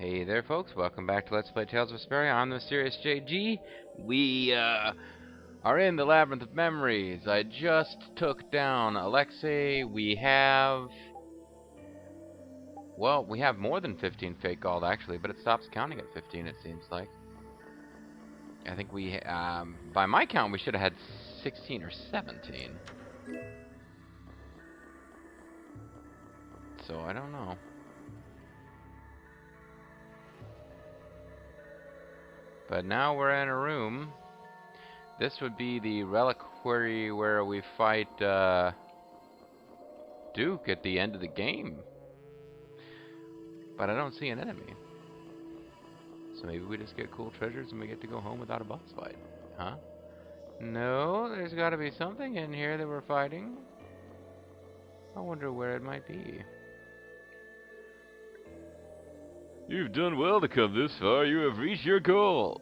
Hey there, folks. Welcome back to Let's Play Tales of Vesperia. I'm the MysteriousSJG. We are in the Labyrinth of Memories. I just took down Alexei. We have more than 15 fake gold, actually, but it stops counting at 15, it seems like. I think we, by my count, we should have had 16 or 17. So, I don't know. But now we're in a room. This would be the reliquary where we fight Duke at the end of the game. But I don't see an enemy. So maybe we just get cool treasures and we get to go home without a boss fight. Huh? No, there's got to be something in here that we're fighting. I wonder where it might be. You've done well to come this far. You have reached your goal.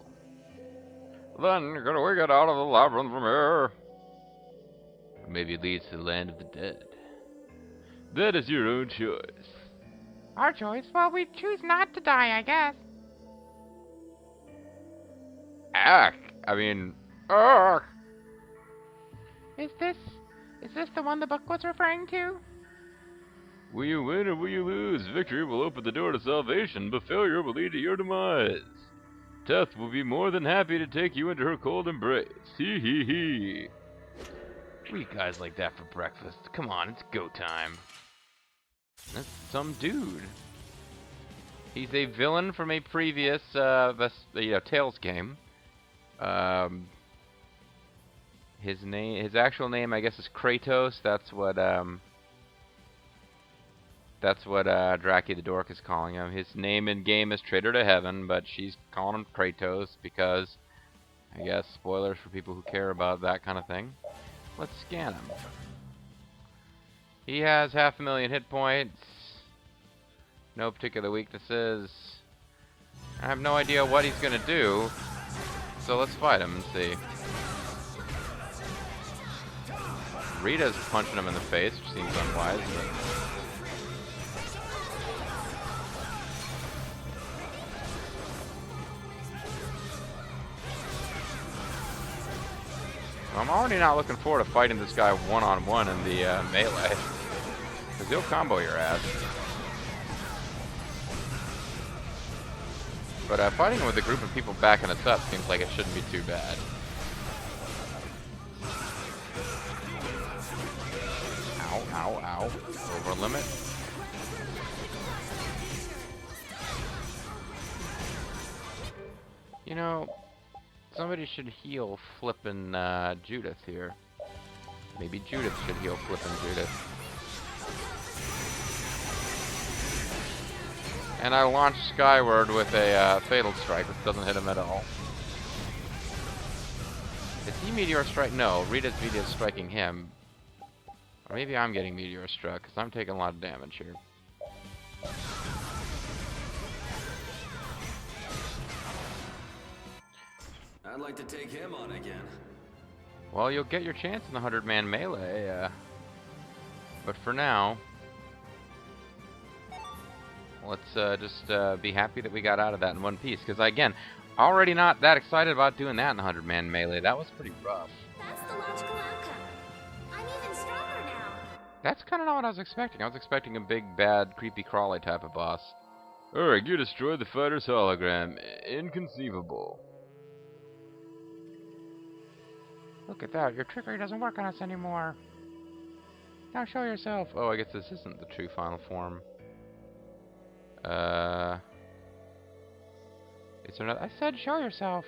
Then you're gonna get out of the labyrinth from here. Maybe it leads to the land of the dead. That is your own choice. Our choice? Well, we choose not to die, I guess. Is this the one the book was referring to? Will you win or will you lose? Victory will open the door to salvation, but failure will lead to your demise. Death will be more than happy to take you into her cold embrace. Hee hee hee. We eat guys like that for breakfast. Come on, it's go time. That's some dude. He's a villain from a previous Tales game. His actual name, I guess, is Kratos. That's what Draki the Dork is calling him. His name in game is Traitor to Heaven, but she's calling him Kratos because, I guess, spoilers for people who care about that kind of thing. Let's scan him. He has 500,000 hit points. No particular weaknesses. I have no idea what he's gonna do, so let's fight him and see. Rita's punching him in the face, which seems unwise, but... I'm already not looking forward to fighting this guy one-on-one in the melee. Because he'll combo your ass. But fighting with a group of people backing us up seems like it shouldn't be too bad. Ow, ow, ow. Over limit. You know... somebody should heal flippin' Judith here. Maybe Judith should heal flippin' Judith. And I launched skyward with a Fatal Strike, which doesn't hit him at all. Is he Meteor Strike? No, Rita's Meteor striking him. Or maybe I'm getting Meteor Struck, because I'm taking a lot of damage here. I'd like to take him on again. Well, you'll get your chance in the 100-man melee, but for now, let's just be happy that we got out of that in one piece. Because again, already not that excited about doing that in the 100-man melee. That was pretty rough. That's the logical outcome. I'm even stronger now. That's kind of not what I was expecting. I was expecting a big, bad, creepy, crawly type of boss. Alright, you destroyed the fighter's hologram. Inconceivable. Look at that. Your trickery doesn't work on us anymore. Now show yourself. Oh, I guess this isn't the true final form. Is there another? I said show yourself.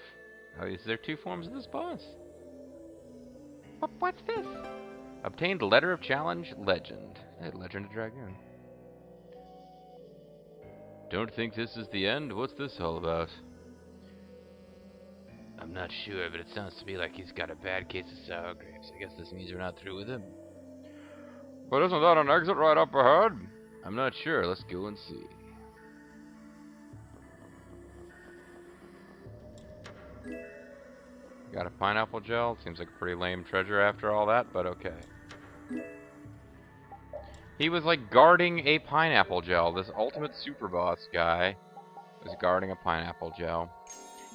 Oh, is there two forms of this boss? What's this? Obtained Letter of Challenge Legend. Hey, Legend of Dragoon. Don't think this is the end? What's this all about? I'm not sure, but it sounds to me like he's got a bad case of sour grapes. I guess this means we're not through with him. But isn't that an exit right up ahead? I'm not sure. Let's go and see. Got a pineapple gel. Seems like a pretty lame treasure after all that, but okay. He was like guarding a pineapple gel, this ultimate super boss guy. is guarding a pineapple gel.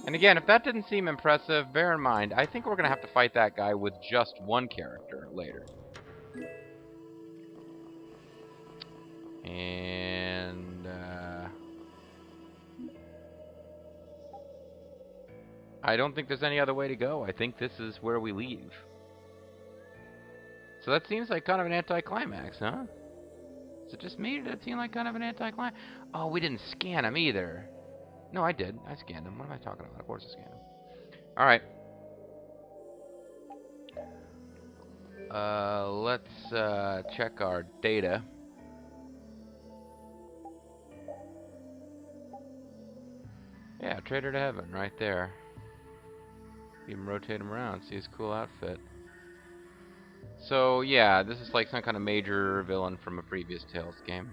And again, if that didn't seem impressive, bear in mind, I think we're going to have to fight that guy with just one character later. And, I don't think there's any other way to go. I think this is where we leave. So that seems like kind of an anticlimax, huh? Is it just me, or did it seem like kind of an anticlimax? Oh, we didn't scan him either. No, I did. I scanned him. What am I talking about? Of course I scanned him. Alright. Let's check our data. Yeah, Trader to Heaven, right there. You can rotate him around, see his cool outfit. So, yeah, this is like some kind of major villain from a previous Tales game.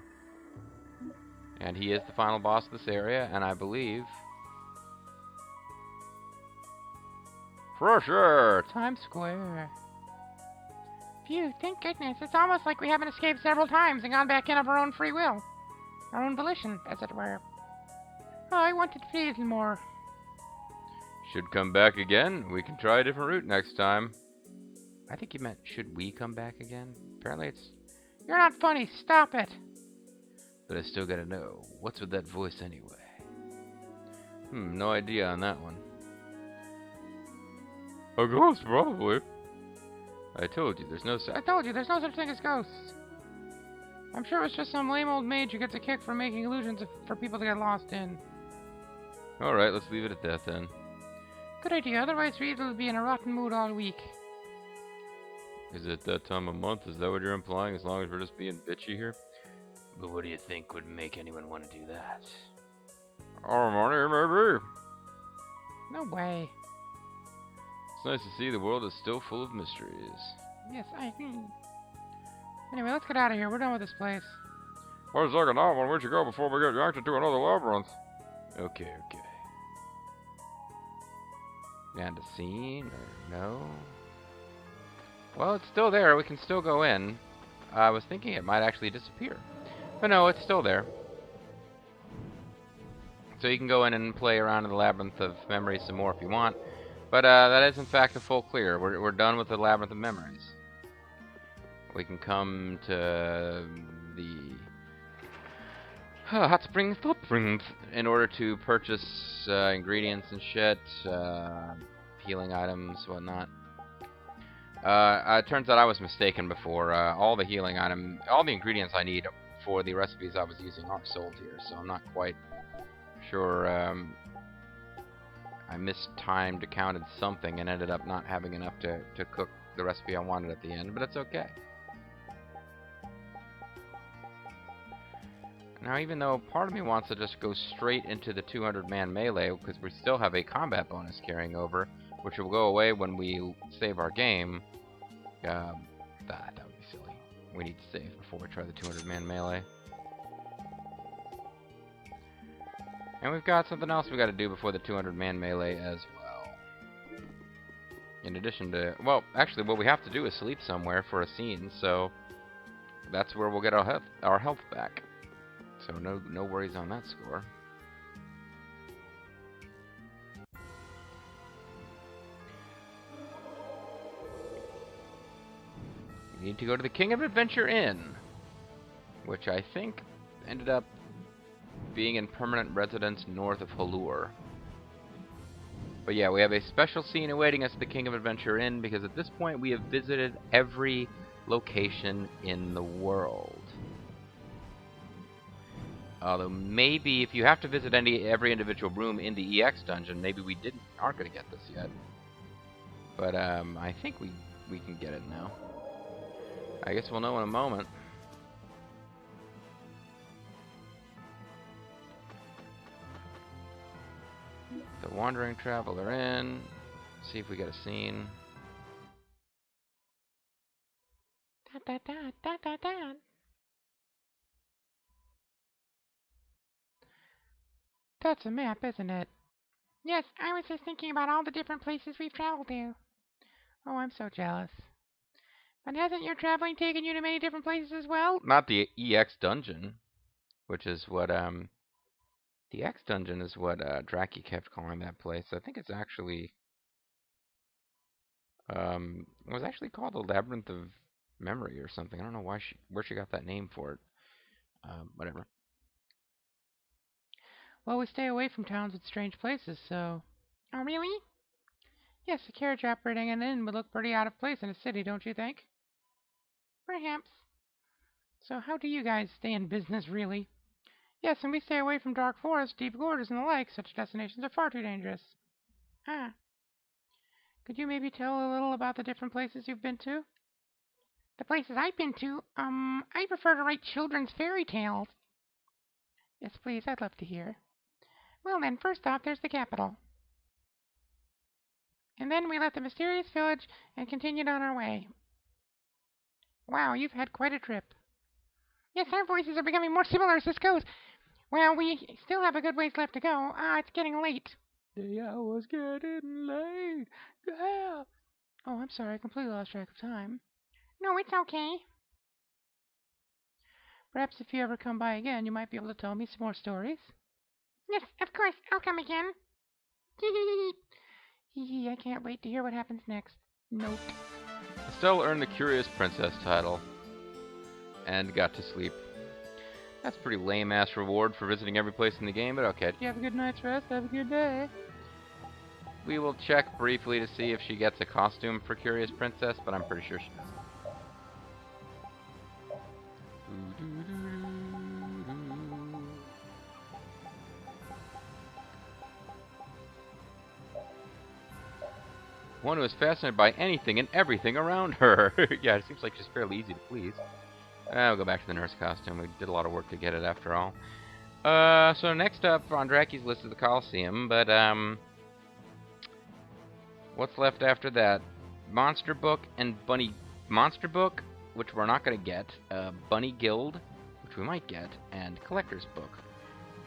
And he is the final boss of this area, and I believe... For sure! Times Square. Phew, thank goodness. It's almost like we haven't escaped several times and gone back in of our own free will. Our own volition, as it were. Oh, I wanted to please more. Should come back again. We can try a different route next time. I think you meant, should we come back again? Apparently it's... You're not funny. Stop it. But I still gotta know. What's with that voice anyway? No idea on that one. A ghost, probably. I told you, there's no I told you, there's no such thing as ghosts. I'm sure it's just some lame old mage who gets a kick from making illusions for people to get lost in. Alright, let's leave it at that then. Good idea, otherwise Reed will be in a rotten mood all week. Is it that time of month? Is that what you're implying, as long as we're just being bitchy here? But what do you think would make anyone want to do that? Oh, money, maybe. No way. It's nice to see the world is still full of mysteries. Yes, I agree. Anyway, let's get out of here. We're done with this place. I was looking out when we should go before we get yanked into another labyrinth. Okay. And a scene, or no? Well, it's still there. We can still go in. I was thinking it might actually disappear. But no, it's still there. So you can go in and play around in the Labyrinth of Memories some more if you want. But that is in fact a full clear. We're done with the Labyrinth of Memories. We can come to the Hot Springs in order to purchase ingredients and shit, healing items, whatnot. It turns out I was mistaken before. All the ingredients I need for the recipes I was using aren't sold here, so I'm not quite sure. I mistimed, counted something, and ended up not having enough to cook the recipe I wanted at the end, but it's okay. Now, even though part of me wants to just go straight into the 200-man melee, because we still have a combat bonus carrying over, which will go away when we save our game, that would be silly. We need to save before we try the 200-man melee. And we've got something else we got to do before the 200-man melee as well. In addition to... Well, actually, what we have to do is sleep somewhere for a scene, so... That's where we'll get our health back. So no worries on that score. We need to go to the King of Adventure Inn, which I think ended up being in permanent residence north of Halure. But yeah, we have a special scene awaiting us at the King of Adventure Inn, because at this point we have visited every location in the world. Although maybe if you have to visit every individual room in the EX dungeon, maybe we aren't going to get this yet. But I think we can get it now. I guess we'll know in a moment. The Wandering Traveler Inn. See if we get a scene. That's a map, isn't it? Yes, I was just thinking about all the different places we've traveled to. Oh, I'm so jealous. But hasn't your traveling taken you to many different places as well? Not the EX dungeon, which is what The X Dungeon is what Draki kept calling that place. I think it's actually it was actually called the Labyrinth of Memory or something. I don't know where she got that name for it. Whatever. Well, we stay away from towns with strange places, so... Oh, really? Yes, a carriage operating an inn would look pretty out of place in a city, don't you think? Perhaps. So how do you guys stay in business, really? Yes, and we stay away from dark forests, deep gorges, and the like. Such destinations are far too dangerous. Ah. Could you maybe tell a little about the different places you've been to? The places I've been to? I prefer to write children's fairy tales. Yes, please, I'd love to hear. Well then, first off, there's the capital. And then we left the mysterious village and continued on our way. Wow, you've had quite a trip. Yes, our voices are becoming more similar as this goes. Well, we still have a good ways left to go. It's getting late. The hour's getting late. Yeah. Oh, I'm sorry, I completely lost track of time. No, it's okay. Perhaps if you ever come by again, you might be able to tell me some more stories. Yes, of course, I'll come again. I can't wait to hear what happens next. Nope. Estelle earned the Curious Princess title and got to sleep. That's a pretty lame-ass reward for visiting every place in the game, but okay. You have a good night's rest. Have a good day. We will check briefly to see if she gets a costume for Curious Princess, but I'm pretty sure she doesn't. One who is fascinated by anything and everything around her. Yeah, it seems like she's fairly easy to please. We'll go back to the nurse costume. We did a lot of work to get it after all. So next up on Draki's list is the Coliseum, but what's left after that? Monster Book and Bunny... Monster Book, which we're not going to get. Bunny Guild, which we might get, and Collector's Book.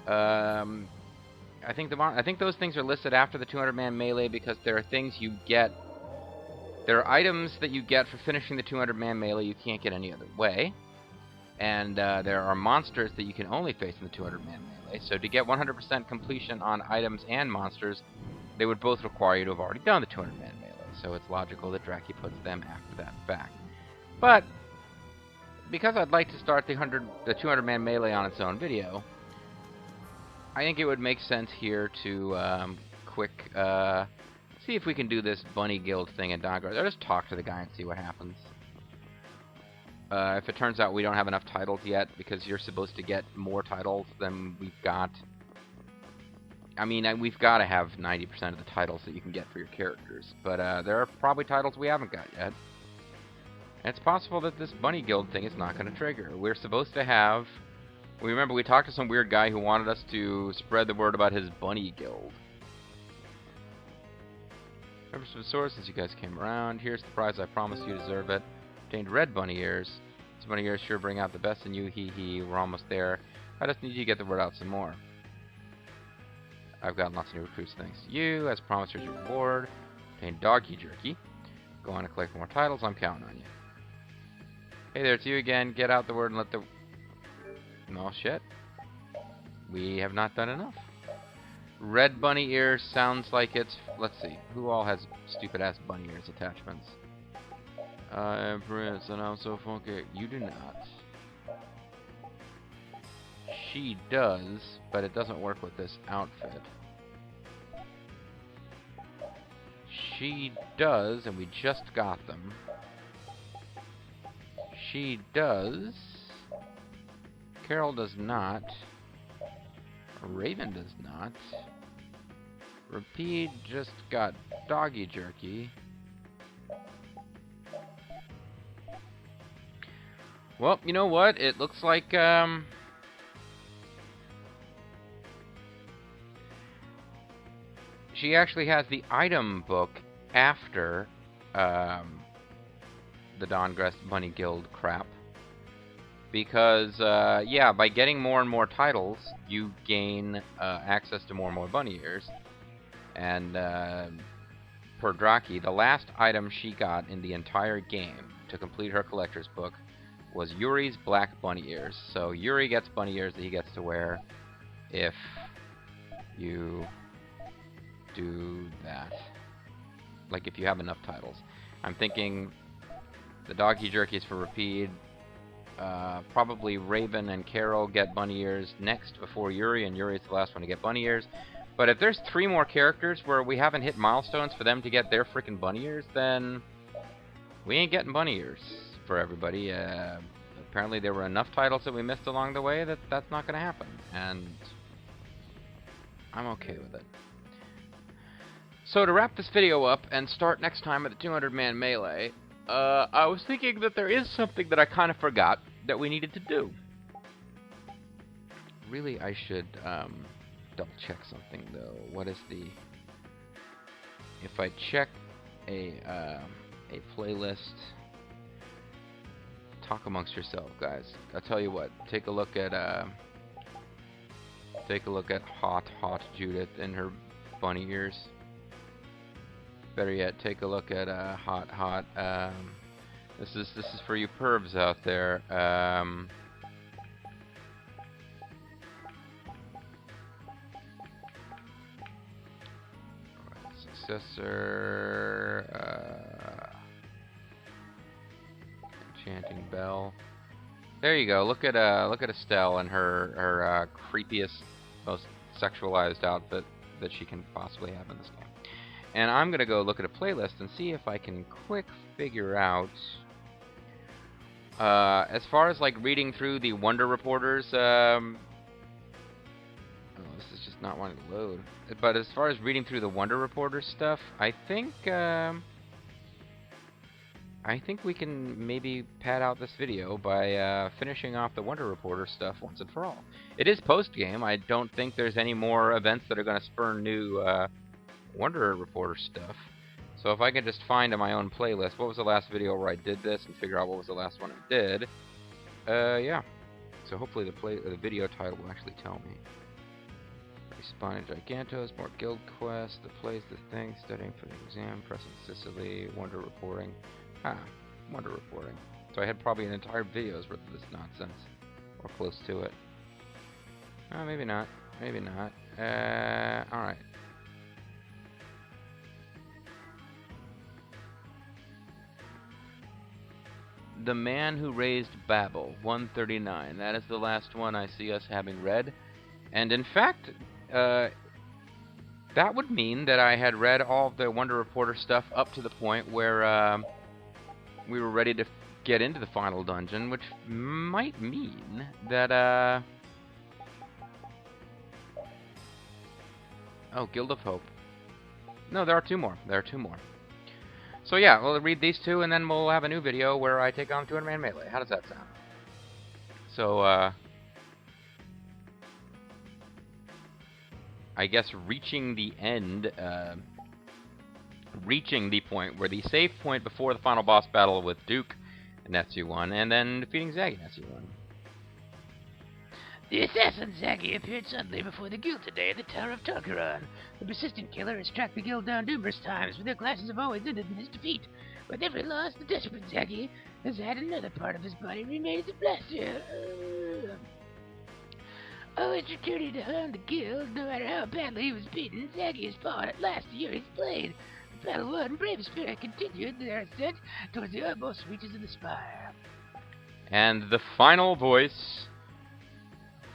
I think those things are listed after the 200-man melee because there are things you get. There are items that you get for finishing the 200-man melee you can't get any other way. And there are monsters that you can only face in the 200-man melee. So to get 100% completion on items and monsters, they would both require you to have already done the 200-man melee. So it's logical that Draki puts them after that fact. But because I'd like to start the 200-man melee on its own video, I think it would make sense here to see if we can do this Bunny Guild thing in Dawnguard. I'll just talk to the guy and see what happens. If it turns out we don't have enough titles yet, because you're supposed to get more titles than we've got. I mean, we've got to have 90% of the titles that you can get for your characters. But there are probably titles we haven't got yet. And it's possible that this Bunny Guild thing is not going to trigger. We're supposed to have... Remember, we talked to some weird guy who wanted us to spread the word about his Bunny Guild. Remember some sources, you guys came around. Here's the prize, I promise you deserve it. Obtained red bunny ears. These bunny ears sure bring out the best in you, hee hee. We're almost there. I just need you to get the word out some more. I've gotten lots of new recruits thanks to you. As promised, here's your reward. Obtained doggy jerky. Go on and collect more titles, I'm counting on you. Hey there, it's you again. Get out the word and let the... No shit. We have not done enough. Red bunny ears sounds like it's... Let's see. Who all has stupid-ass bunny ears attachments? I am Prince, and I'm so funky. You do not. She does, but it doesn't work with this outfit. She does, and we just got them. She does. Carol does not. Raven does not. Rapide just got doggy jerky. Well, you know what? It looks like, she actually has the item book after, the Dawnguard Bunny Guild crap. Because, yeah, by getting more and more titles, you gain, access to more and more bunny ears. And, per Draki, the last item she got in the entire game to complete her collector's book was Yuri's black bunny ears. So Yuri gets bunny ears that he gets to wear if you do that. Like, if you have enough titles. I'm thinking the Doggy Jerkies for Repeat. Probably Raven and Carol get bunny ears next before Yuri, and Yuri's the last one to get bunny ears. But if there's 3 more characters where we haven't hit milestones for them to get their freaking bunny ears, then we ain't getting bunny ears for everybody. Apparently there were enough titles that we missed along the way that that's not going to happen. And I'm okay with it. So to wrap this video up and start next time at the 200-man melee, I was thinking that there is something that I kind of forgot that we needed to do. Really, I should double check something though. What is the... If I check a playlist... Talk amongst yourself, guys. I'll tell you what. Take a look at Hot Judith and her bunny ears. Better yet, take a look at Hot. This is for you pervs out there. Successor. Enchanting Bell. There you go. Look at Estelle and her creepiest, most sexualized outfit that she can possibly have in this game. And I'm gonna go look at a playlist and see if I can quick figure out. As far as like reading through the Wonder Reporters, oh, this is just not wanting to load. But as far as reading through the Wonder Reporters stuff, I think we can maybe pad out this video by finishing off the Wonder Reporter stuff once and for all. It is post-game. I don't think there's any more events that are going to spur new Wonder Reporter stuff. So if I can just find in my own playlist, what was the last video where I did this, and figure out what was the last one I did, yeah. So hopefully the video title will actually tell me. Responding Gigantos, more guild quests, the place, the thing, studying for the exam, pressing Sicily, Wonder Reporting. Wonder Reporting. So I had probably an entire video's worth of this nonsense. Or close to it. Oh, maybe not. Maybe not. Alright. The Man Who Raised Babel, 139. That is the last one I see us having read. And in fact, that would mean that I had read all of the Wonder Reporter stuff up to the point where we were ready to get into the final dungeon, which might mean that, oh, Guild of Hope. No, there are 2 more. There are 2 more. So yeah, we'll read these 2, and then we'll have a new video where I take on 200-man melee. How does that sound? So, I guess reaching the end, reaching the point where the save point before the final boss battle with Duke, and that's you1, and then defeating Zaggy, that's you1. The assassin Zaggy appeared suddenly before the guild today at the Tower of Tarkaron. The persistent killer has tracked the guild down numerous times, but their classes have always ended in his defeat. With every loss, the desperate Zaggy has had another part of his body remade as a blaster. Always returning to harm the guild, no matter how badly he was beaten, Zaggy has fought at last to Yuri's blade. The battle won, Vesperia continued their ascent towards the utmost reaches of the spire. And the final voice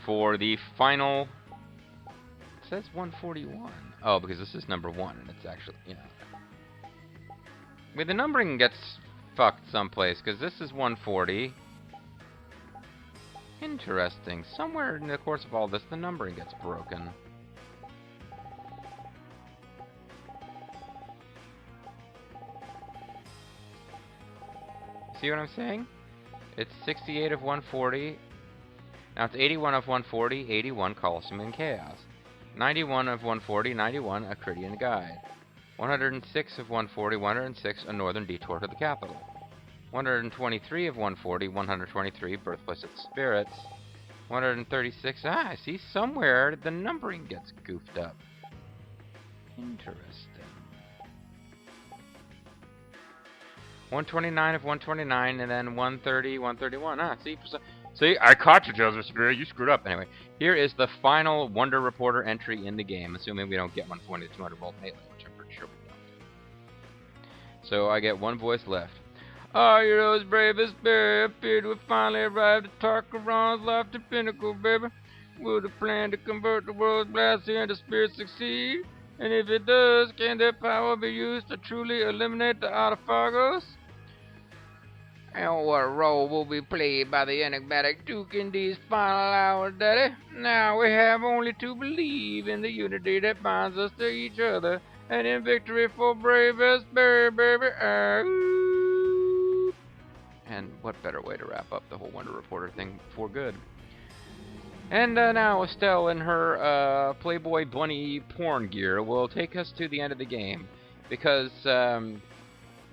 for the final... It says 141. Oh, because this is number 1, and it's actually, you know... I mean, the numbering gets fucked someplace, because this is 140. Interesting. Somewhere in the course of all this, the numbering gets broken. See what I'm saying? It's 68 of 140. Now it's 81 of 140, 81 Colosseum in Chaos. 91 of 140, 91 A Cridian Guide. 106 of 140, 106 A Northern Detour to the Capital. 123 of 140, 123 Birthplace of the Spirits. 136, I see somewhere the numbering gets goofed up. Interesting. 129 of 129, and then 130, 131. See, See, I caught you, Joseph Vesperia. You screwed up. Anyway, here is the final Wonder Reporter entry in the game, assuming we don't get one for the 200-volt melee, which I'm pretty sure we don't. So I get one voice left. Our heroes brave Vesperia appeared to have finally arrived at Tarkaron's lofty pinnacle, baby. Will the plan to convert the world's glacier into spirit succeed? And if it does, can their power be used to truly eliminate the Artifagos? And what role will be played by the enigmatic Duke in these final hours, Daddy? Now we have only to believe in the unity that binds us to each other, and in victory for brave Vesperia, baby. And what better way to wrap up the whole Wonder Reporter thing for good? And now Estelle in her Playboy Bunny porn gear will take us to the end of the game, because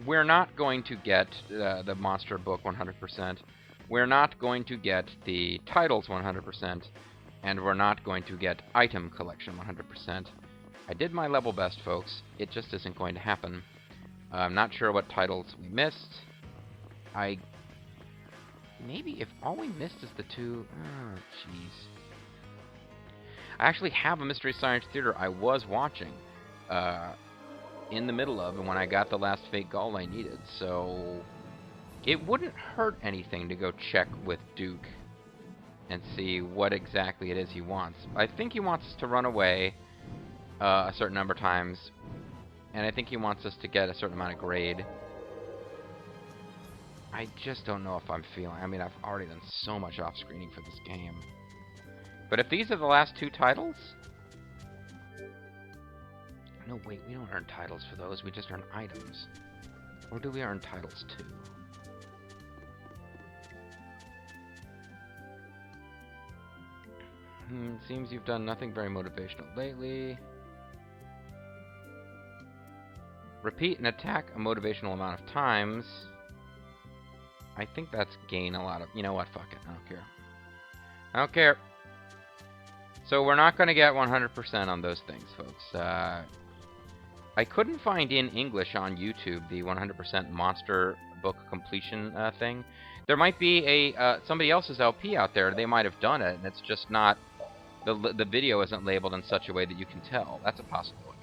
we're not going to get the monster book 100%, we're not going to get the titles 100%, and we're not going to get item collection 100%. I did my level best, folks. It just isn't going to happen. I'm not sure what titles we missed. Maybe if all we missed is the two... Oh, jeez. I actually have a Mystery Science Theater I was watching in the middle of, and when I got the last fake gall I needed, so it wouldn't hurt anything to go check with Duke and see what exactly it is he wants. I think he wants us to run away a certain number of times, and I think he wants us to get a certain amount of grade. I just don't know if I'm feeling... I mean, I've already done so much off-screening for this game. But if these are the last two titles... No, wait, we don't earn titles for those. We just earn items. Or do we earn titles too? Seems you've done nothing very motivational lately. Repeat an attack a motivational amount of times. I think that's gain a lot of... You know what? Fuck it. I don't care. I don't care. So we're not going to get 100% on those things, folks. I couldn't find in English on YouTube the 100% monster book completion thing. There might be a somebody else's LP out there. They might have done it, and it's just not... The video isn't labeled in such a way that you can tell. That's a possibility.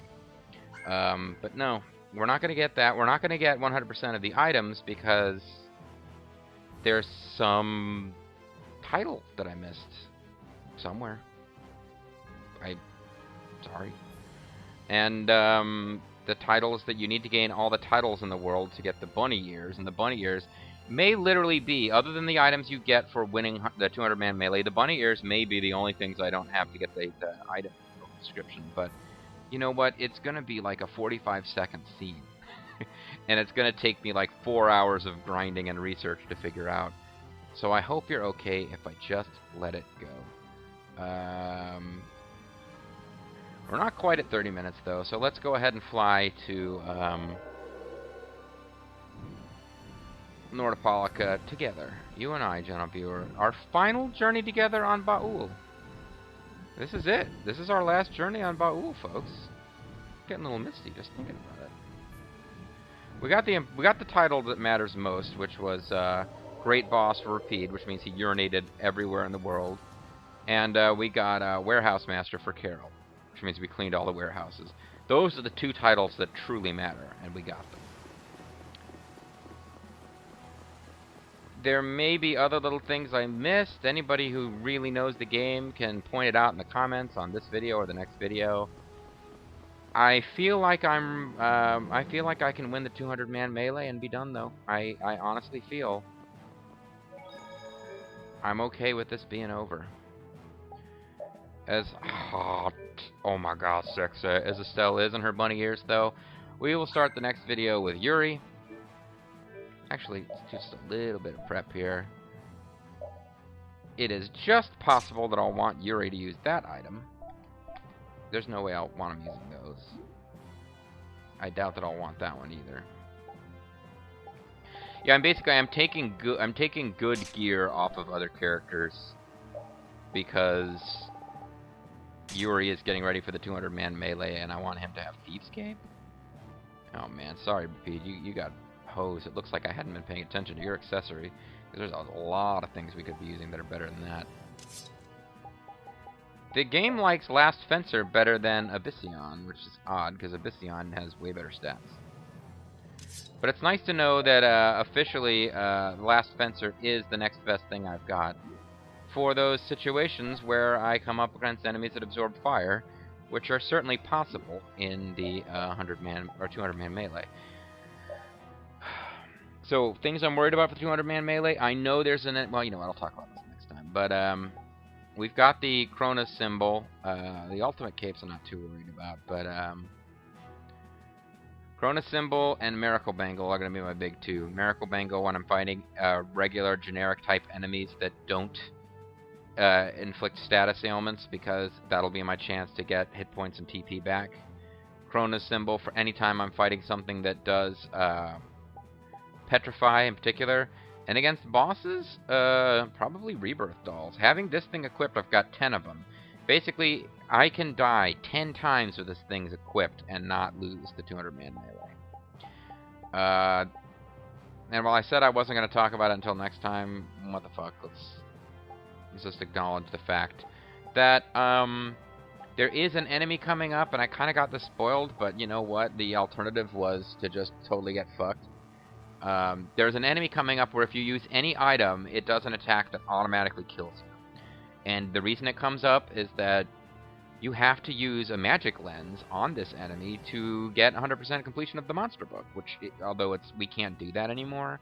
But no, we're not going to get that. We're not going to get 100% of the items because... There's some title that I missed somewhere. Sorry. And the titles that you need to gain all the titles in the world to get the bunny ears, and the bunny ears may literally be, other than the items you get for winning the 200-man melee, the bunny ears may be the only things I don't have to get the item description. But you know what? It's going to be like a 45-second scene. And it's going to take me like 4 hours of grinding and research to figure out. So I hope you're okay if I just let it go. We're not quite at 30 minutes, though, so let's go ahead and fly to Nordopolica together. You and I, gentle viewer. Our final journey together on Baul. This is it. This is our last journey on Baul, folks. Getting a little misty just thinking about it. We got the title that matters most, which was Great Boss for Repeat, which means he urinated everywhere in the world. And we got Warehouse Master for Carol, which means we cleaned all the warehouses. Those are the two titles that truly matter, and we got them. There may be other little things I missed. Anybody who really knows the game can point it out in the comments on this video or the next video. I feel like I can win the 200-man melee and be done, though. I honestly feel I'm okay with this being over. As hot, oh my god, sexy as Estelle is in her bunny ears, though, we will start the next video with Yuri. Actually, just a little bit of prep here. It is just possible that I'll want Yuri to use that item. There's no way I'll want him using those. I doubt that I'll want that one either. Yeah, I'm taking good gear off of other characters because Yuri is getting ready for the 200-man melee, and I want him to have Thieves' Cape. Oh man, sorry, Pete. You got hose. It looks like I hadn't been paying attention to your accessory, Because there's a lot of things we could be using that are better than that. The game likes Last Fencer better than Abyssion, which is odd, because Abyssion has way better stats. But it's nice to know that officially Last Fencer is the next best thing I've got for those situations where I come up against enemies that absorb fire, which are certainly possible in the 100-man or 200-man melee. So, things I'm worried about for the 200-man melee, I know there's an... Well, you know what, I'll talk about this next time. But, we've got the Cronus symbol. The ultimate capes I'm not too worried about, but, Cronus symbol and Miracle Bangle are going to be my big two. Miracle Bangle when I'm fighting regular generic type enemies that don't inflict status ailments, because that'll be my chance to get hit points and TP back. Cronus symbol for any time I'm fighting something that does petrify in particular. And against bosses, probably Rebirth Dolls. Having this thing equipped, I've got 10 of them. Basically, I can die 10 times with this thing's equipped and not lose the 200-man melee. And while I said I wasn't going to talk about it until next time, what the fuck, let's just acknowledge the fact that there is an enemy coming up, and I kind of got this spoiled, but you know what? The alternative was to just totally get fucked. There's an enemy coming up where if you use any item, it does an attack that automatically kills you. And the reason it comes up is that you have to use a magic lens on this enemy to get 100% completion of the monster book, which, although we can't do that anymore,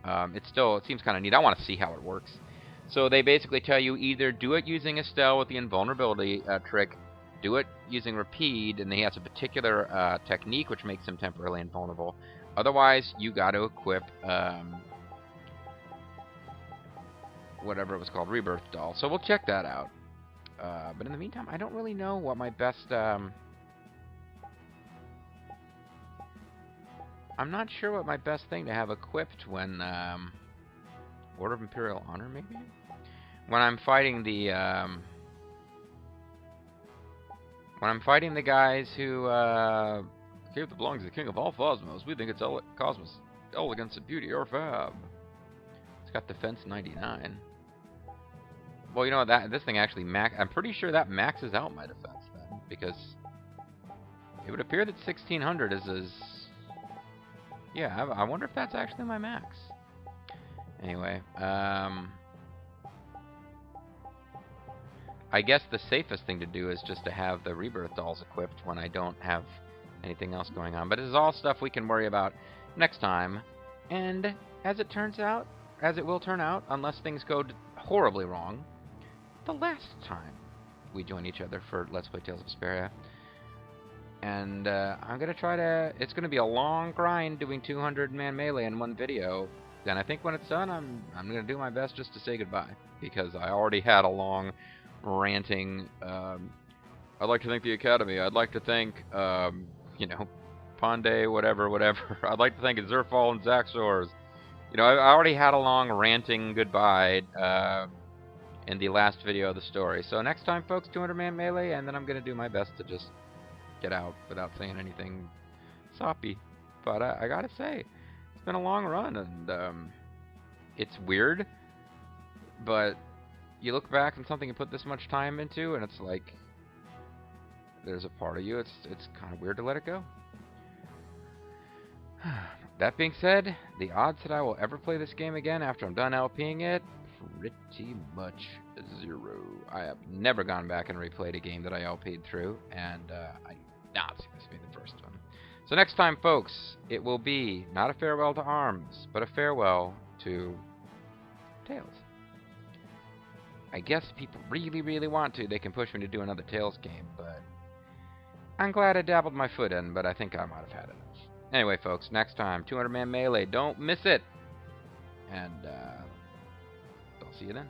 it seems kind of neat. I want to see how it works. So they basically tell you either do it using Estelle with the invulnerability trick, do it using Rapide, and he has a particular technique which makes him temporarily invulnerable. Otherwise, you got to equip whatever it was called, Rebirth Doll. So we'll check that out. But in the meantime, I don't really know what my best... I'm not sure what my best thing to have equipped when... Order of Imperial Honor, maybe? When I'm fighting the... when I'm fighting the guys who... Cave that belongs to the king of all Phosmos. We think it's Cosmos, elegance and beauty or fab. It's got defense 99. Well, you know what, this thing actually I'm pretty sure that maxes out my defense then, because it would appear that 1600 is yeah, I wonder if that's actually my max. Anyway, I guess the safest thing to do is just to have the Rebirth Dolls equipped when I don't have anything else going on. But this is all stuff we can worry about next time. And as it turns out, as it will turn out, unless things go horribly wrong, the last time we join each other for Let's Play Tales of Vesperia. And I'm going to try to... It's going to be a long grind doing 200-man melee in one video. And I think when it's done, I'm going to do my best just to say goodbye. Because I already had a long ranting... I'd like to thank the Academy. I'd like to thank, you know, Ponde, whatever. I'd like to thank Zerfall and Zaxors. You know, I already had a long ranting goodbye in the last video of the story. So next time, folks, 200-man melee, and then I'm going to do my best to just get out without saying anything soppy. But I gotta say, it's been a long run, and it's weird, but you look back on something you put this much time into, and it's like, there's a part of you, it's kind of weird to let it go. That being said, the odds that I will ever play this game again after I'm done LPing it, pretty much 0. I have never gone back and replayed a game that I LP'd through, and I do not see this being the first one. So next time, folks, it will be not a farewell to ARMS, but a farewell to Tales. I guess if people really, really want to, they can push me to do another Tales game, but I'm glad I dabbled my foot in, but I think I might have had enough. Anyway, folks, next time, 200-man melee, don't miss it! And, I'll see you then.